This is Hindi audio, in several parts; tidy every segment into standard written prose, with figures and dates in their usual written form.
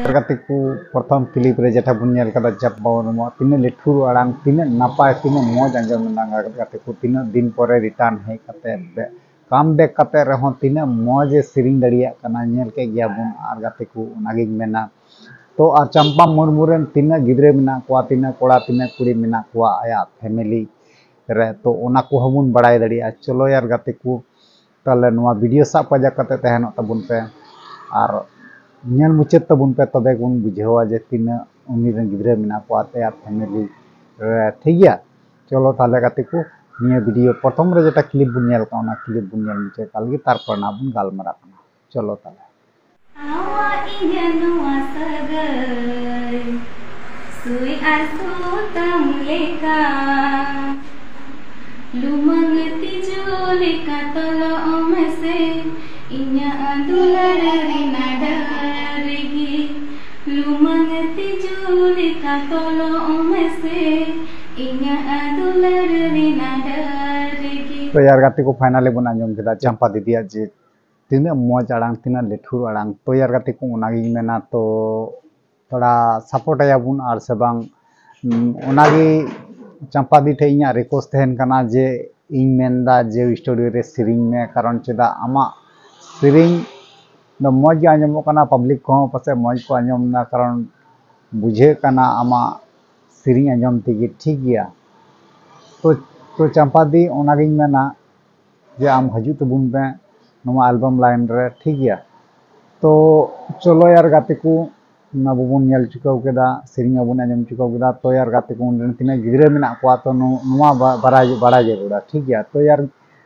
गाते को प्रथम क्लिप रे जेठा बुन नेल कदा चंपा मुर्मू तीन लेठुर आड़ांग तीन नापाय तीन मौज आंजम गाते को तीन दिन परे रिटार्न हे कते काम बैक कते रहो तीन मौज सेरिंग दड़िया कना नेल के गया बुन आर गाते को उनागे मेना तो आ चंपा मुर्मू रेन तीन गिद्रे मेना कोआ तीन कोड़ा तीन कुड़ी मेना कोआ आया फैमिली रे तो ओना को हबुन बड़ाय दड़िया चलो यार गाते को ताले नोआ वीडियो सब पजा कते तहनो तबुन पे आर नेल मुचाद तबुन पे तबे गुन बुझेवा जे तीन उनी रेन गिद्रे मेना कोआ ते फैमिली रे ठीक गया चलो ताले गाते को निया वीडियो प्रथम रे जेटा क्लिप बुन नेल का ओना क्लिप बुन नेल मुचाद तालगे तारपर ना बुन गालमारा कना चलो ताले आवा इया नोआ सगै सुई आसु तमलेका लुमंग तिजुलेका तलो ओमसे इnya दुलर रिना डरगी लुमंग तिजुलेका तलो ओमसे इnya दुलर रिना डरगी। तो यार गाते को फाइनली बन आंजम केदा चंपा दीदिया जे तीन मौज आड़ांग तीन लेठुर आड़ांग तो यार गाते को उनागी मेना तो थोड़ा सपोर्ट आयाबुन आर से बांग उनागी चंपा दी ठे इኛ रिक्वेस्ट तहन कना जे इन मेनदा जे स्टूडियो रे सिरिंग में कारण चेदा आमा सिरिंग द मौज गे आंजमो कना पब्लिक को पासे मौज को आंजम ना कारण बुझे कना आमा सिरिंग आंजम तेगी ठीक गया तो चंपा दी उनागी मेना जे आम हजू तबुन पे नोमा एल्बम लाइन रे ठीक गया तो चलो यार गाते को नाबुन नेल चुकाव केदा सेरिंग अबुन आंजम चुकाव केदा तो यार गाते को उन तीन गिद्रे मेना को तो नोमा बड़ा जरूरा ठीक गया तो यार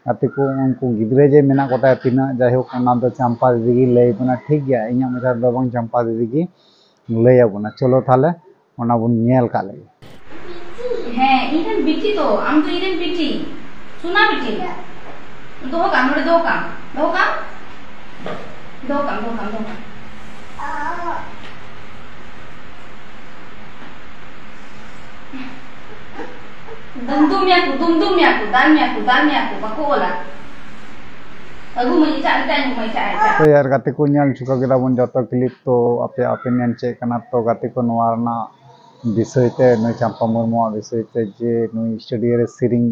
गाते को उनको गिद्रे जे मेना कोता तीन जायहोक ओना दो चंपा दीदी लय बना ठीक गया इኛ मजा दो बांग चंपा दीदी की लय अबुना चलो थाले ओना बुन नेल का ले है इरेन बिटी तो आम तो इरेन बिटी सुना बिटी दो काम dumdum yaku dan yaku baku ola agu mai cha तो यार गाते को नेल चुका केदा बन जतो क्लिप तो आपे ओपिनियन चेक कना तो गाते को नोवारना विषय ते नुई चंपा मुर्मू विषय ते जे नुई स्टूडियो रे सिरिंग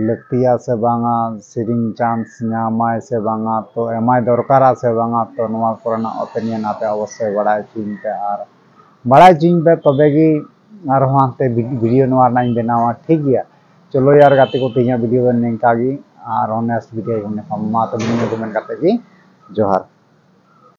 लगतिया से बांगा सिरिंग चांस नामाय से बांगा तो एमाय दरकारा से बांगा तो नोवा कोरना ओपिनियन आपे अवश्य बड़ाय चिन पे आर बड़ाय चिन पे तबेगी आर हाते वीडियो नोवारना बनावा ठीक गया चलो यार गाते को तेया वीडियो निंकागी आर नेक्स्ट वीडियो ने मा तो कमेंट करते की जोहार।